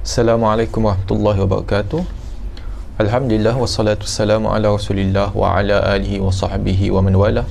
Assalamualaikum warahmatullahi wabarakatuh. Alhamdulillah wassalatu wassalamu ala Rasulillah wa ala alihi wa sahbihi wa man wala.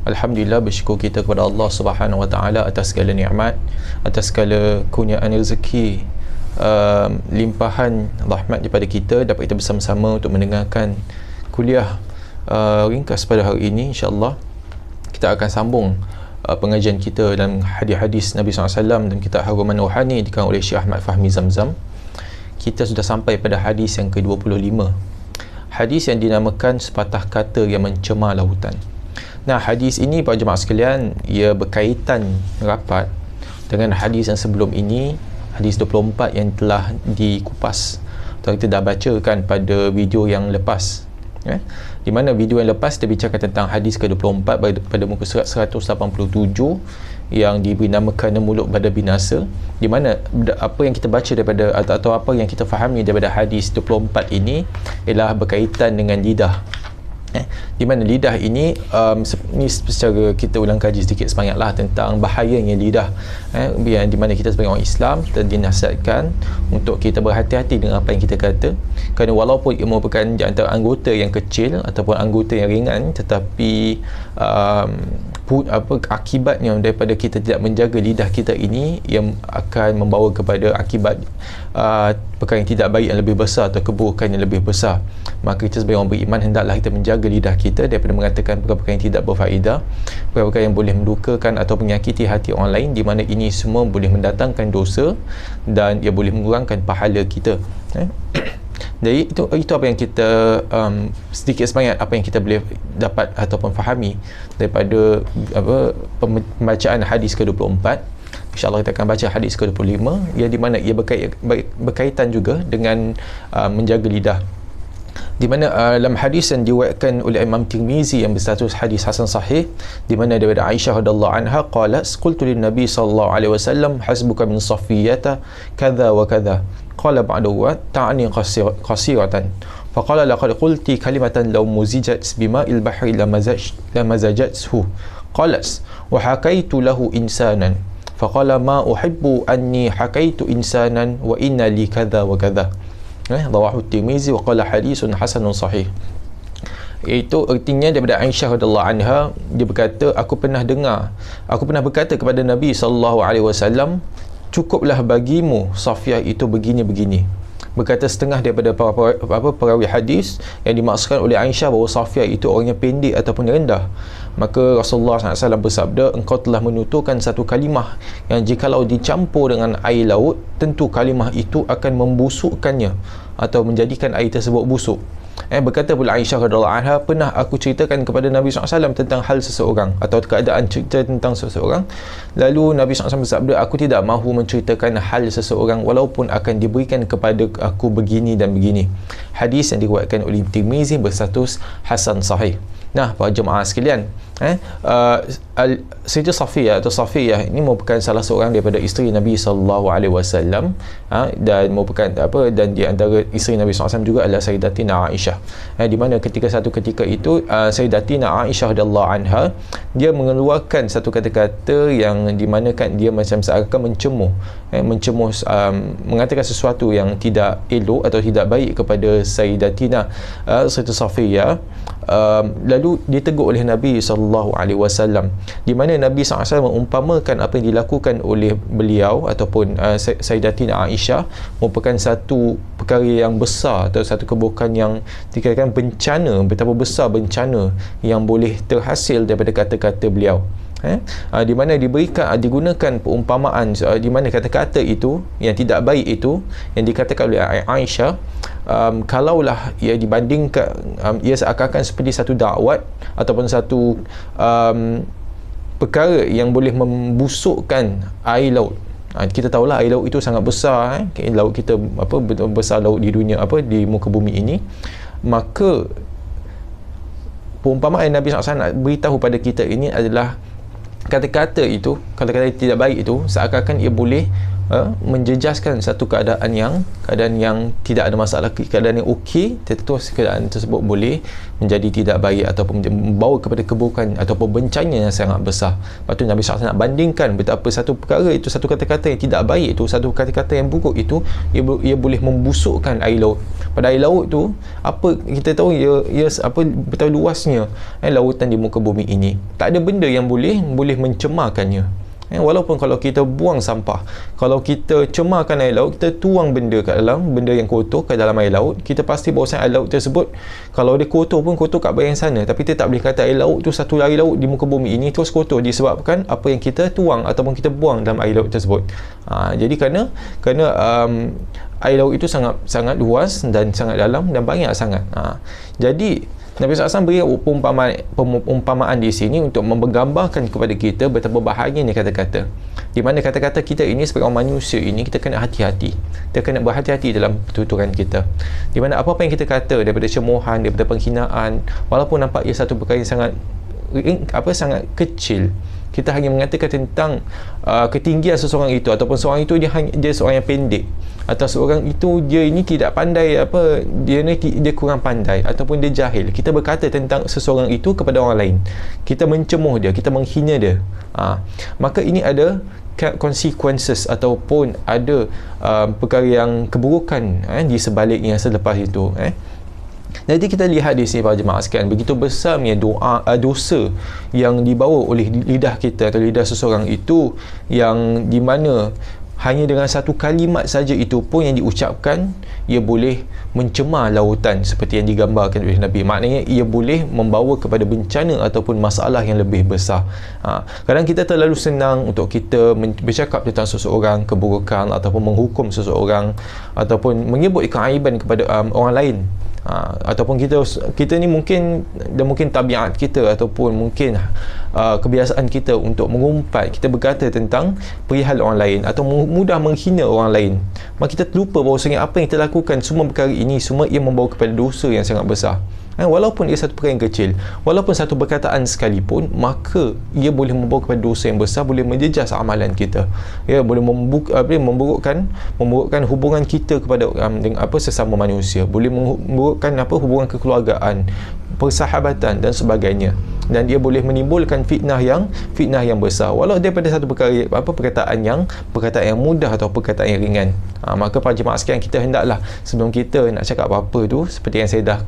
Alhamdulillah, bersyukur kita kepada Allah Subhanahu wa taala atas segala nikmat, atas segala kurniaan rezeki, limpahan rahmat daripada kita dapat kita bersama-sama untuk mendengarkan kuliah ringkas pada hari ini. InsyaAllah kita akan sambung pengajian kita dalam hadis-hadis Nabi SAW dan kitab Haruman Rohani dikarang oleh Syekh Ahmad Fahmi Zamzam. Kita sudah sampai pada hadis yang ke-25, hadis yang dinamakan sepatah kata yang mencemar lautan. Nah, hadis ini para jemaah sekalian, ia berkaitan rapat dengan hadis yang sebelum ini, hadis 24 yang telah dikupas atau kita dah bacakan pada video yang lepas, di mana video yang lepas kita bicarakan tentang hadis ke-24 pada muka surat 187 yang diberi namakan mulut pada binasa, di mana apa yang kita baca daripada atau apa yang kita fahami daripada hadis 24 ini ialah berkaitan dengan lidah. Di mana lidah ini ni secara kita ulang kaji sedikit sebanyak tentang bahayanya lidah, di mana kita sebagai orang Islam kita dinasihatkan untuk kita berhati-hati dengan apa yang kita kata, kerana walaupun ia merupakan di antara anggota yang kecil ataupun anggota yang ringan, tetapi akibatnya daripada kita tidak menjaga lidah kita ini yang akan membawa kepada akibat perkara yang tidak baik yang lebih besar atau keburukan yang lebih besar. Maka kita sebagai orang beriman hendaklah kita menjaga lidah kita daripada mengatakan perkara-perkara yang tidak berfaedah, perkara-perkara yang boleh melukakan atau menyakiti hati orang lain, di mana ini semua boleh mendatangkan dosa dan ia boleh mengurangkan pahala kita. Jadi itu apa yang kita sedikit sebanyak apa yang kita boleh dapat ataupun fahami daripada pembacaan hadis ke-24. InsyaAllah kita akan baca hadis ke-25, di mana ia berkaitan juga dengan menjaga lidah, di mana dalam hadis yang diriwayatkan oleh Imam Tirmizi yang berstatus hadis hasan sahih, di mana daripada Aisyah radhiyallahu anha qalat qultu lin nabi sallallahu alaihi wasallam hasbuka min safiyyata kadza wa kadza qala ba'du wa ta'ni qasiratan faqala laqad qulti kalimatan law muzijat bima'il bahri lamazajathu qalas wa hakaitu lahu insanan faqala ma uhibbu anni hakaitu insanan wa inna li kadza wa kadza rawahu Tirmizi wa qala hadisun hasanun sahih. Itu artinya daripada Aisyah radhiyallahu anha, dia berkata, aku pernah berkata kepada Nabi sallallahu alaihi wasallam, cukuplah bagimu Safiyah itu begini-begini. Berkata setengah daripada perawi hadis yang dimaksudkan oleh Aisyah bahawa Safiyah itu orangnya pendek ataupun rendah. Maka Rasulullah SAW bersabda, engkau telah menuturkan satu kalimah yang jikalau dicampur dengan air laut, tentu kalimah itu akan membusukkannya atau menjadikan air tersebut busuk. Berkata pula Aisyah radhiyallahu anha, pernah aku ceritakan kepada Nabi SAW tentang hal seseorang atau keadaan cerita tentang seseorang, lalu Nabi SAW bersabda, aku tidak mahu menceritakan hal seseorang walaupun akan diberikan kepada aku begini dan begini. Hadis yang diriwayatkan oleh Tirmizi berstatus hasan sahih. Nah, para jemaah sekalian, Siti Safiyah atau Safiyah ini merupakan salah seorang daripada isteri Nabi sallallahu alaihi wasallam, dan merupakan dan di antara isteri Nabi SAW juga adalah Sayyidatina Aisyah, di mana ketika itu Sayyidatina Aisyah radhiyallahu anha, dia mengeluarkan satu kata-kata yang dimanakan dia macam seakan mencemuh, mengatakan sesuatu yang tidak elok atau tidak baik kepada Sayyidatina Siti Safiyah. Lalu ditegur oleh Nabi SAW, di mana Nabi SAW mengumpamakan apa yang dilakukan oleh beliau ataupun Sayyidatina Aisyah merupakan satu perkara yang besar atau satu keburukan yang dikatakan bencana, betapa besar bencana yang boleh terhasil daripada kata-kata beliau. Di mana digunakan perumpamaan, di mana kata-kata itu yang tidak baik itu yang dikatakan oleh Aisyah, kalaulah ia dibandingkan, ia seakan-akan seperti satu dakwat ataupun satu perkara yang boleh membusukkan air laut. Kita tahulah air laut itu sangat besar, laut kita besar laut di dunia di muka bumi ini. Maka perumpamaan Nabi SAW nak beritahu pada kita ini adalah kata-kata itu, kata-kata tidak baik itu seakan-akan ia boleh menjejaskan satu keadaan yang tidak ada masalah, keadaan yang okey, terus keadaan tersebut boleh menjadi tidak baik ataupun membawa kepada keburukan ataupun bencana yang sangat besar. Lepas tu Nabi SAW nak bandingkan betapa satu perkara itu, satu kata-kata yang tidak baik itu, satu kata-kata yang buruk itu, ia boleh membusukkan air laut. Pada air laut tu, apa kita tahu, ia apa betapa luasnya lautan di muka bumi ini. Tak ada benda yang boleh mencemarkannya. Walaupun kalau kita buang sampah, kalau kita cemarkan air laut, kita tuang benda kat dalam, benda yang kotor ke dalam air laut, kita pasti bahawa air laut tersebut, kalau dia kotor pun kotor kat bahagian sana, tapi kita tak boleh kata air laut tu, satu air laut di muka bumi ini terus kotor disebabkan apa yang kita tuang ataupun kita buang dalam air laut tersebut. Jadi kerana air laut itu sangat luas dan sangat dalam dan banyak sangat. Jadi Nabi SAW beri umpamaan di sini untuk menggambarkan kepada kita betapa bahayanya kata-kata. Di mana kata-kata kita ini sebagai orang manusia ini, kita kena hati-hati. Kita kena berhati-hati dalam tuturan kita. Di mana apa-apa yang kita kata, daripada cemohan, daripada penghinaan, walaupun nampak ia satu perkara yang sangat kecil, kita hanya mengatakan tentang ketinggian seseorang itu, ataupun seorang itu dia seorang yang pendek, atau seorang itu dia ini tidak pandai, dia kurang pandai, ataupun dia jahil. Kita berkata tentang seseorang itu kepada orang lain, kita mencemuh dia, kita menghina dia, maka ini ada consequences ataupun ada perkara yang keburukan di sebaliknya selepas itu. Jadi kita lihat di sini para jemaah sekalian, begitu besarnya dosa yang dibawa oleh lidah kita atau lidah seseorang itu, yang di mana hanya dengan satu kalimat saja itu pun yang diucapkan, ia boleh mencemar lautan seperti yang digambarkan oleh Nabi. Maknanya ia boleh membawa kepada bencana ataupun masalah yang lebih besar. Kadang kita terlalu senang untuk kita bercakap tentang seseorang, keburukan ataupun menghukum seseorang ataupun menyebut keaiban kepada orang lain. Ataupun kita ni mungkin tabiat kita ataupun mungkin kebiasaan kita untuk mengumpat, kita berkata tentang perihal orang lain atau mudah menghina orang lain. Maka kita terlupa bahawasanya apa yang kita lakukan, semua perkara ini semua ia membawa kepada dosa yang sangat besar. Walaupun ia satu perkara yang kecil, walaupun satu perkataan sekalipun, maka ia boleh membawa kepada dosa yang besar, boleh menjejas amalan kita, boleh memburukkan hubungan kita kepada dengan sesama manusia, boleh memburukkan hubungan kekeluargaan, persahabatan dan sebagainya, dan dia boleh menimbulkan fitnah yang besar, walau daripada satu perkataan yang mudah atau perkataan yang ringan. Maka para jemaah sekalian, kita hendaklah sebelum kita nak cakap apa-apa tu, seperti yang saya dah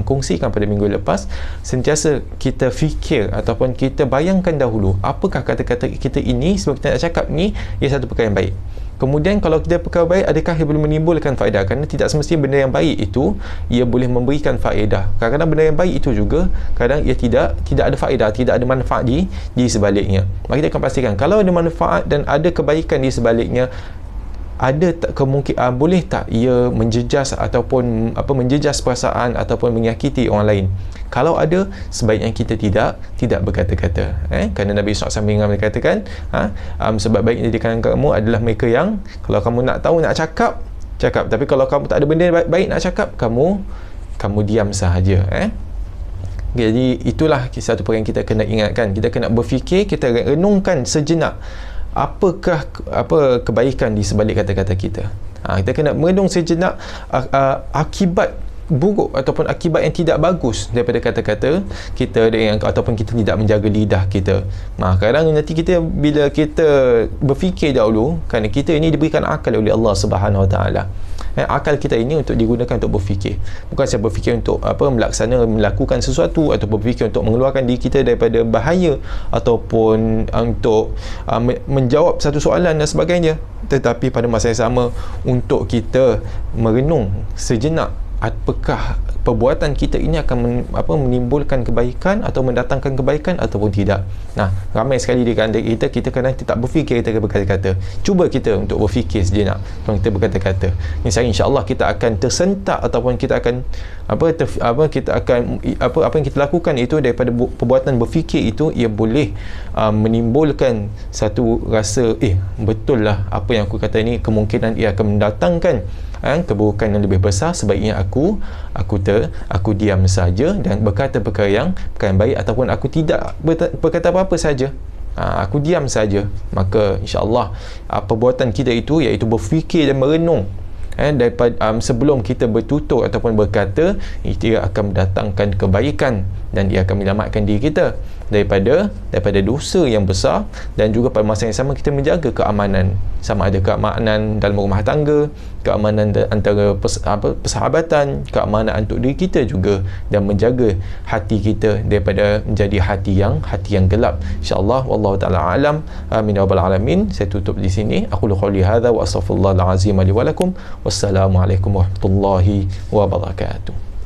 kongsikan pada minggu lepas, sentiasa kita fikir ataupun kita bayangkan dahulu apakah kata-kata kita ini sebelum kita nak cakap ni, ia satu perkara yang baik. Kemudian kalau kita perkara baik, adakah ia boleh menimbulkan faedah? Kerana tidak semestinya benda yang baik itu ia boleh memberikan faedah. Kadang-kadang benda yang baik itu juga kadang ia tidak ada faedah, tidak ada manfaat di sebaliknya. Maka kita akan pastikan kalau ada manfaat dan ada kebaikan di sebaliknya, ada kemungkinan boleh tak ia menjejas ataupun menjejas perasaan ataupun menyakiti orang lain? Kalau ada, sebaiknya kita tidak berkata-kata. Kerana Nabi SAW katakan, sebab baik di kalangan kamu adalah mereka yang kalau kamu nak tahu, nak cakap, tapi kalau kamu tak ada benda baik nak cakap, kamu diam sahaja. Jadi itulah satu perkara yang kita kena ingatkan. Kita kena berfikir, kita renungkan sejenak apakah kebaikan di sebalik kata-kata kita. Kita kena merenung sejenak akibat buruk ataupun akibat yang tidak bagus daripada kata-kata kita ataupun kita tidak menjaga lidah kita. Kadang nanti kita, bila kita berfikir dahulu, kerana kita ini diberikan akal oleh Allah Subhanahu Wa Taala. Akal kita ini untuk digunakan untuk berfikir, bukan saya berfikir untuk melakukan sesuatu atau berfikir untuk mengeluarkan diri kita daripada bahaya ataupun untuk menjawab satu soalan dan sebagainya, tetapi pada masa yang sama untuk kita merenung sejenak apakah perbuatan kita ini akan menimbulkan kebaikan atau mendatangkan kebaikan ataupun tidak. Ramai sekali di antara kita kadang tak berfikir kita berkata-kata. Cuba kita untuk berfikir sejenak kalau kita berkata-kata. Insya-Allah kita akan tersentak ataupun kita akan apa yang kita lakukan itu daripada perbuatan berfikir itu, ia boleh menimbulkan satu rasa betul lah apa yang aku kata ni, kemungkinan ia akan mendatangkan keburukan yang lebih besar. Sebaiknya aku diam saja dan berkata perkara yang baik, ataupun aku tidak berkata apa-apa saja. aku diam saja, maka insya-Allah perbuatan kita itu iaitu berfikir dan merenung daripada sebelum kita bertutur ataupun berkata, ia akan mendatangkan kebaikan dan ia akan menyelamatkan diri kita daripada dosa yang besar. Dan juga pada masa yang sama kita menjaga keamanan, sama ada keamanan dalam rumah tangga, keamanan antara persahabatan, keamanan untuk diri kita juga, dan menjaga hati kita daripada menjadi hati yang gelap. InsyaAllah, wallahu ta'ala alam. Amin ya rabbal alamin. Saya tutup di sini. Aku qouli hadza wa astaghfirullahal azim li wa lakum. Wassalamualaikum warahmatullahi wabarakatuh.